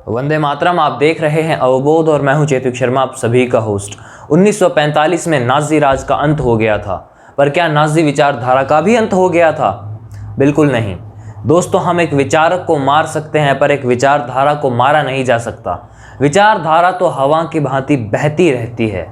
वंदे मातरम। आप देख रहे हैं अवबोध और मैं हूं चेतक शर्मा, आप सभी का होस्ट। 1945 में नाजी राज का अंत हो गया था, पर क्या नाजी विचारधारा का भी अंत हो गया था? बिल्कुल नहीं दोस्तों, हम एक विचारक को मार सकते हैं पर एक विचारधारा को मारा नहीं जा सकता। विचारधारा तो हवा की भांति बहती रहती है।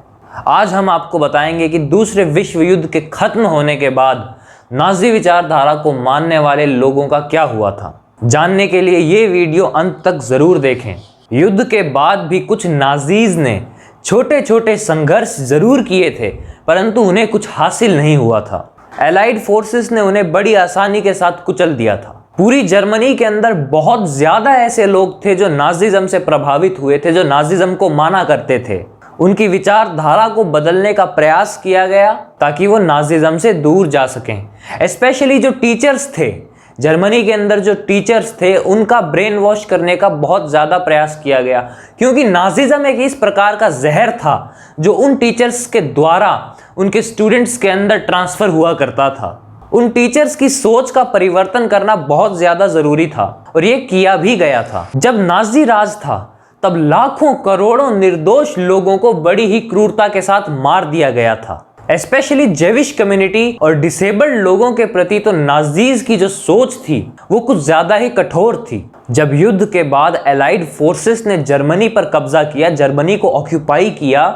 आज हम आपको बताएंगे कि दूसरे विश्व युद्ध के खत्म होने के बाद नाजी विचारधारा को मानने वाले लोगों का क्या हुआ था। जानने के लिए ये वीडियो अंत तक जरूर देखें। युद्ध के बाद भी कुछ नाजीज ने छोटे छोटे संघर्ष जरूर किए थे, परंतु उन्हें कुछ हासिल नहीं हुआ था। एलाइड फोर्सेस ने उन्हें बड़ी आसानी के साथ कुचल दिया था। पूरी जर्मनी के अंदर बहुत ज्यादा ऐसे लोग थे जो नाजिज्म से प्रभावित हुए थे, जो नाजिज्म को माना करते थे। उनकी विचारधारा को बदलने का प्रयास किया गया ताकि वो नाजिज्म से दूर जा सकें। स्पेशली जो टीचर्स थे, जर्मनी के अंदर जो टीचर्स थे, उनका ब्रेन वॉश करने का बहुत ज़्यादा प्रयास किया गया, क्योंकि नाजिज्म एक इस प्रकार का जहर था जो उन टीचर्स के द्वारा उनके स्टूडेंट्स के अंदर ट्रांसफ़र हुआ करता था। उन टीचर्स की सोच का परिवर्तन करना बहुत ज़्यादा ज़रूरी था और ये किया भी गया था। जब नाजी राज था तब लाखों करोड़ों निर्दोष लोगों को बड़ी ही क्रूरता के साथ मार दिया गया था। स्पेशली जेविश कम्युनिटी और डिसेबल्ड लोगों के प्रति तो नाजीज की जो सोच थी वो कुछ ज्यादा ही कठोर थी। जब युद्ध के बाद एलाइड फोर्सेस ने जर्मनी पर कब्जा किया, जर्मनी को ऑक्यूपाई किया,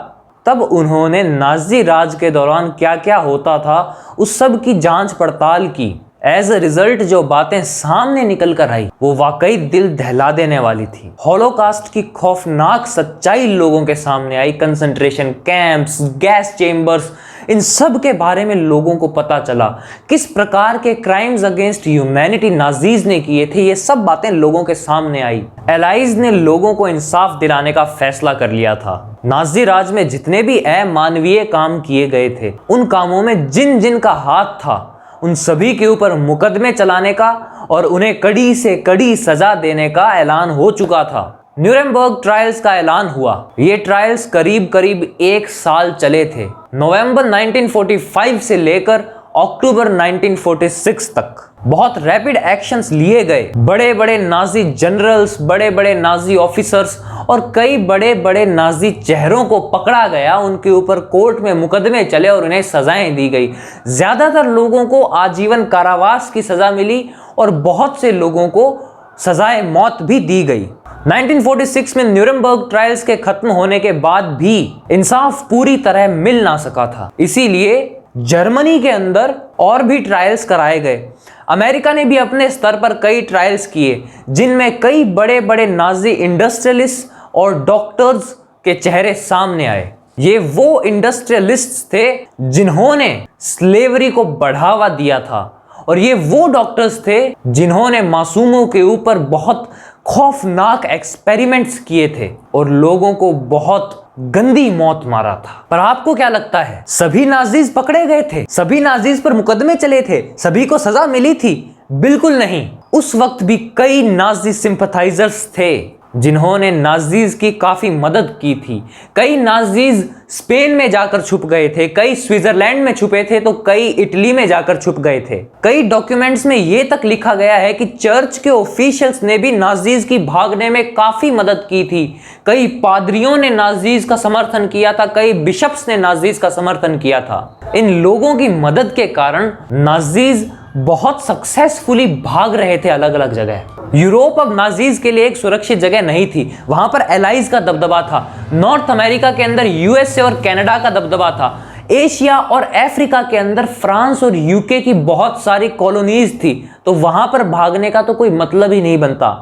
तब उन्होंने नाजी राज के दौरान क्या क्या होता था उस सब की जांच पड़ताल की। एज अ रिजल्ट जो बातें सामने निकल कर आई वो वाकई दिल दहला देने वाली थी। हॉलोकास्ट की खौफनाक सच्चाई लोगों के सामने आई। कंसंट्रेशन कैंप्स, गैस चेम्बर्स, इन सब के बारे में लोगों को पता चला। किस प्रकार के क्राइम्स अगेंस्ट ह्यूमैनिटी नाजीज ने किए थे, ये सब बातें लोगों के सामने आई। एलाइज ने लोगों को इंसाफ दिलाने का फैसला कर लिया था। नाजी राज में जितने भी अमानवीय काम किए गए थे, उन कामों में जिन जिन का हाथ था, उन सभी के ऊपर मुकदमे चलाने का और उन्हें कड़ी से कड़ी सजा देने का ऐलान हो चुका था। न्यूरेमबर्ग ट्रायल्स का ऐलान हुआ। ये ट्रायल्स करीब करीब 1 साल चले थे, नवंबर 1945 से लेकर अक्टूबर 1946 तक। बहुत रैपिड एक्शंस लिए गए। बड़े बड़े नाजी जनरल्स, बड़े बड़े नाजी ऑफिसर्स और कई बड़े बड़े नाजी चेहरों को पकड़ा गया। उनके ऊपर कोर्ट में मुकदमे चले और उन्हें सजाएं दी गई। ज्यादातर लोगों को आजीवन कारावास की सजा मिली और बहुत से लोगों को सजाए मौत भी दी गई। 1946 में न्यूरेमबर्ग ट्रायल्स के खत्म होने के बाद भी इंसाफ पूरी तरह मिल ना सका था। इसीलिए जर्मनी के अंदर और भी ट्रायल्स कराए गए। अमेरिका ने भी अपने स्तर पर कई ट्रायल्स किए, जिनमें कई बड़े बड़े नाजी इंडस्ट्रियलिस्ट और डॉक्टर्स के चेहरे सामने आए। ये वो इंडस्ट्रियलिस्ट्स थे जिन्होंने स्लेवरी को बढ़ावा दिया था और ये वो डॉक्टर्स थे जिन्होंने मासूमों के ऊपर बहुत खौफनाक एक्सपेरिमेंट्स किए थे और लोगों को बहुत गंदी मौत मारा था। पर आपको क्या लगता है, सभी नाजीज पकड़े गए थे? सभी नाजीज पर मुकदमे चले थे? सभी को सजा मिली थी? बिल्कुल नहीं। उस वक्त भी कई नाजी सिंपथाइजर्स थे जिन्होंने नाजीज की काफी मदद की थी। कई नाजीज स्पेन में जाकर छुप गए थे, कई स्विट्जरलैंड में छुपे थे, तो कई इटली में जाकर छुप गए थे। कई डॉक्यूमेंट्स में यह तक लिखा गया है कि चर्च के ऑफिशियल्स ने भी नाजीज की भागने में काफी मदद की थी। कई पादरियों ने नाजीज का समर्थन किया था, कई बिशप्स ने नाजीज का समर्थन किया था। इन लोगों की मदद के कारण नाजीज बहुत सक्सेसफुली भाग रहे थे अलग अलग जगह। यूरोप अब नाजीज के लिए एक सुरक्षित जगह नहीं थी। वहां पर एलाइज का दबदबा था। नॉर्थ अमेरिका के अंदर यूएसए और कनाडा का दबदबा था। एशिया और अफ्रीका के अंदर फ्रांस और यूके की बहुत सारी कॉलोनीज थी, तो वहां पर भागने का तो कोई मतलब ही नहीं बनता।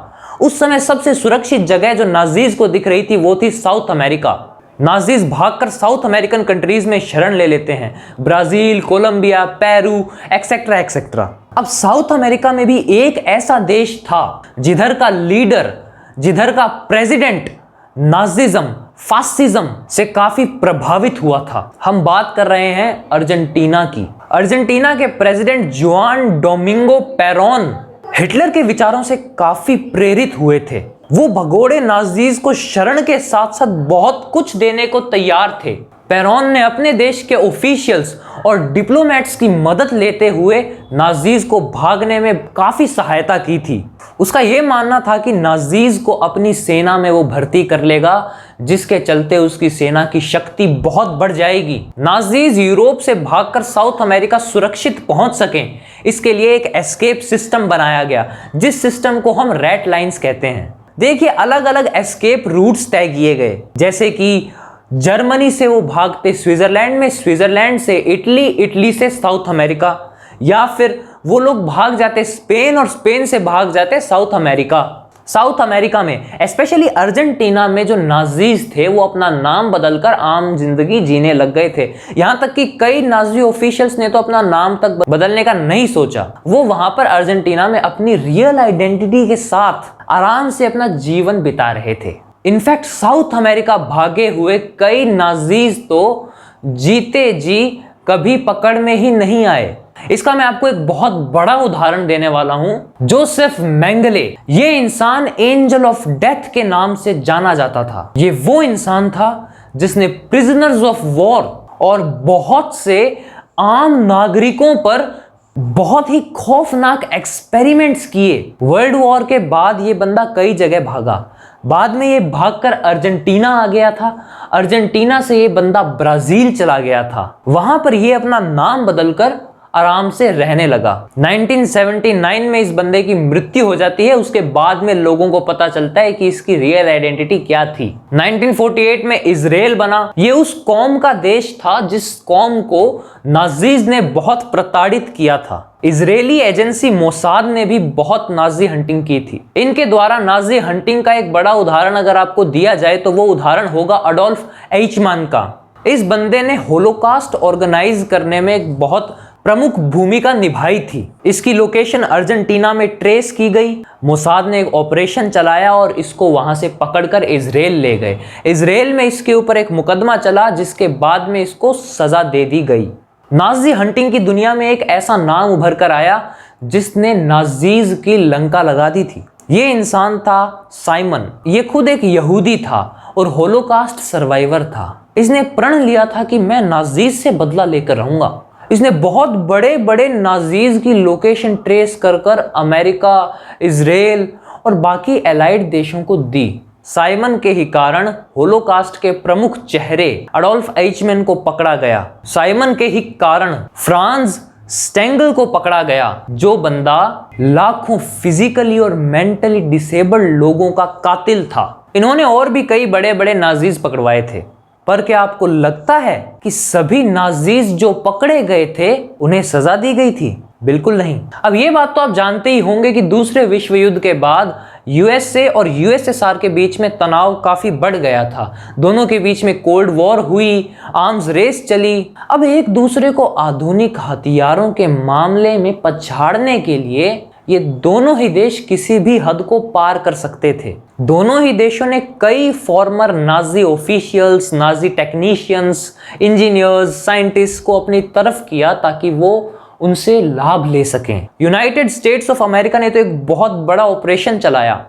उस समय सबसे सुरक्षित जगह जो नाजीज को दिख रही थी वो थी साउथ अमेरिका। नाजीज भागकर साउथ अमेरिकन कंट्रीज में शरण ले लेते हैं, Brazil, Colombia, Peru, etcetera etcetera. अब साउथ अमेरिका में भी एक ऐसा देश था जिधर का लीडर, जिधर का प्रेसिडेंट नाजिज्म, फासिज्म से काफी प्रभावित हुआ था। हम बात कर रहे हैं अर्जेंटीना की। अर्जेंटीना के प्रेसिडेंट जुआन डोमिंगो पेरोन हिटलर के विचारों से काफी प्रेरित हुए थे। वो भगोड़े नाजीज को शरण के साथ साथ बहुत कुछ देने को तैयार थे। पेरोन ने अपने देश के ऑफिशियल्स और डिप्लोमेट्स की मदद लेते हुए नाजीज को भागने में काफी सहायता की थी। उसका यह मानना था कि नाजीज को अपनी सेना में वो भर्ती कर लेगा, जिसके चलते उसकी सेना की शक्ति बहुत बढ़ जाएगी। नाजीज यूरोप से भागकर साउथ अमेरिका सुरक्षित पहुंच सकें, इसके लिए एक एस्केप सिस्टम बनाया गया, जिस सिस्टम को हम रेड लाइंस कहते हैं। देखिए, अलग अलग एस्केप रूट्स तय किए गए, जैसे कि जर्मनी से वो भागते स्विट्जरलैंड में, स्विट्जरलैंड से इटली, इटली से साउथ अमेरिका, या फिर वो लोग भाग जाते स्पेन और स्पेन से भाग जाते साउथ अमेरिका। साउथ अमेरिका में स्पेशली अर्जेंटीना में जो नाजीज थे वो अपना नाम बदलकर आम जिंदगी जीने लग गए थे। यहां तक कि कई नाजी ऑफिशियल्स ने तो अपना नाम तक बदलने का नहीं सोचा। वो वहां पर अर्जेंटीना में अपनी रियल आइडेंटिटी के साथ आराम से अपना जीवन बिता रहे थे। इनफैक्ट साउथ अमेरिका भागे हुए कई नाजीज तो जीते जी कभी पकड़ में ही नहीं आए। इसका मैं आपको एक बहुत बड़ा उदाहरण देने वाला हूं। जोसेफ मेंगले, ये इंसान एंजल ऑफ डेथ के नाम से जाना जाता था। ये वो इंसान था जिसने प्रिजनर्स ऑफ वॉर और बहुत से आम नागरिकों पर बहुत ही खौफनाक एक्सपेरिमेंट्स किए। वर्ल्ड वॉर के बाद ये बंदा कई जगह भागा। बाद में ये भागकर अर्जेंटीना आ गया था। अर्जेंटीना से ये बंदा ब्राजील चला गया था। वहां पर ये अपना नाम बदलकर आराम से रहने लगा। 1979 में इस बंदे की मृत्यु हो जाती है। उसके बाद में लोगों को पता चलता है कि इसकी रियल आइडेंटिटी क्या थी। 1948 में इजराइल बना। ये उस कौम का देश था जिस कौम को नाजीज ने बहुत प्रताड़ित किया था। इजरायली एजेंसी मोसाद ने भी बहुत नाजी हंटिंग की थी। इनके द्वारा नाजी हंटिंग का एक बड़ा उदाहरण अगर आपको दिया जाए तो वो उदाहरण होगा अडोल्फ एइचमान का। इस बंदे ने होलोकास्ट ऑर्गेनाइज करने में एक बहुत प्रमुख भूमिका निभाई थी। इसकी लोकेशन अर्जेंटीना में ट्रेस की गई। मोसाद ने एक ऑपरेशन चलाया और इसको वहां से पकड़कर इजराइल ले गए। इजराइल में इसके ऊपर एक मुकदमा चला, जिसके बाद में इसको सजा दे दी गई। नाजी हंटिंग की दुनिया में एक ऐसा नाम उभर कर आया जिसने नाजीज की लंका लगा दी थी। ये इंसान था साइमन। ये खुद एक यहूदी था और होलोकास्ट सर्वाइवर था। इसने प्रण लिया था कि मैं नाजीज से बदला लेकर रहूंगा। इसने बहुत बड़े बड़े नाजीज की लोकेशन ट्रेस कर कर अमेरिका, इजराइल और बाकी एलाइड देशों को दी। साइमन के ही कारण होलोकास्ट के प्रमुख चेहरे अडोल्फ एइचमैन को पकड़ा गया। साइमन के ही कारण फ्रांज स्टेंगल को पकड़ा गया, जो बंदा लाखों फिजिकली और मेंटली डिसेबल्ड लोगों का कातिल था। इन्होंने और भी कई बड़े बड़े नाजीज पकड़वाए थे। पर क्या आपको लगता है कि सभी नाजीज जो पकड़े गए थे उन्हें सजा दी गई थी? बिल्कुल नहीं। अब ये बात तो आप जानते ही होंगे कि दूसरे विश्व युद्ध के बाद यूएसए और यूएसएसआर के बीच में तनाव काफी बढ़ गया था। दोनों के बीच में कोल्ड वॉर हुई, आर्म्स रेस चली। अब एक दूसरे को आधुनिक हथियारों के मामले में पछाड़ने के लिए ये दोनों ही देश किसी भी हद को पार कर सकते थे। दोनों ही देशों ने कई farmer Nazi officials, Nazi technicians, engineers, scientist को अपनी तरफ किया ताकि वो उनसे लाभ ले सकें। यूनाइटेड स्टेट्स ऑफ अमेरिका ने तो एक बहुत बड़ा ऑपरेशन चलाया।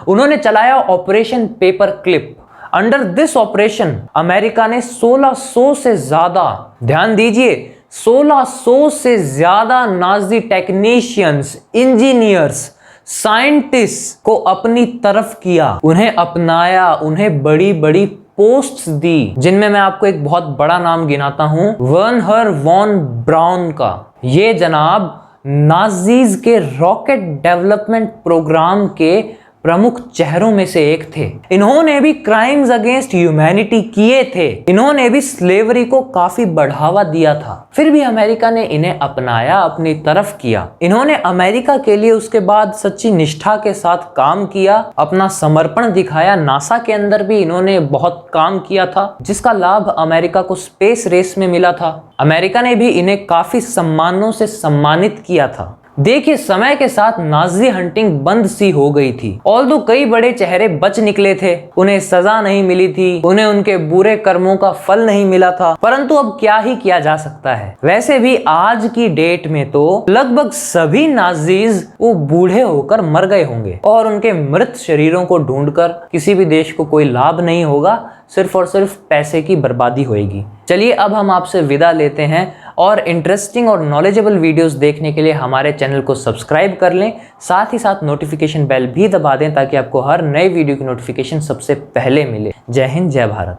उन्होंने चलाया operation paper clip. Under this operation America ने 1600 से ज्यादा, ध्यान दीजिए, 1600 से ज्यादा नाजी टेक्नीशियंस, इंजीनियर्स, साइंटिस्ट को अपनी तरफ किया, उन्हें अपनाया, उन्हें बड़ी बड़ी पोस्ट्स दी, जिनमें मैं आपको एक बहुत बड़ा नाम गिनाता हूं, वर्नर वॉन ब्राउन का। ये जनाब नाजीज के रॉकेट डेवलपमेंट प्रोग्राम के प्रमुख चेहरों में से एक थे। इन्होंने भी क्राइम्स अगेंस्ट ह्यूमैनिटी किए थे। इन्होंने भी स्लेवरी को काफी बढ़ावा दिया था। फिर भी अमेरिका ने इन्हें अपनाया, अपनी तरफ किया। इन्होंने अमेरिका के लिए उसके बाद सच्ची निष्ठा के साथ काम किया, अपना समर्पण दिखाया। नासा के अंदर भी इन्होंने बहुत काम किया था, जिसका लाभ अमेरिका को स्पेस रेस में मिला था। अमेरिका ने भी इन्हें काफी सम्मानों से सम्मानित किया था। देखिए, समय के साथ नाजी हंटिंग बंद सी हो गई थी। ऑल्दो कई बड़े चेहरे बच निकले थे, उन्हें सजा नहीं मिली थी, उन्हें उनके बुरे कर्मों का फल नहीं मिला था, परंतु अब क्या ही किया जा सकता है। वैसे भी आज की डेट में तो लगभग सभी नाजीज वो बूढ़े होकर मर गए होंगे और उनके मृत शरीरों को ढूंढकर किसी भी देश को कोई लाभ नहीं होगा, सिर्फ और सिर्फ पैसे की बर्बादी होगी। चलिए अब हम आपसे विदा लेते हैं, और इंटरेस्टिंग और नॉलेजेबल वीडियोस देखने के लिए हमारे चैनल को सब्सक्राइब कर लें, साथ ही साथ नोटिफिकेशन बेल भी दबा दें ताकि आपको हर नए वीडियो की नोटिफिकेशन सबसे पहले मिले। जय हिंद, जय भारत।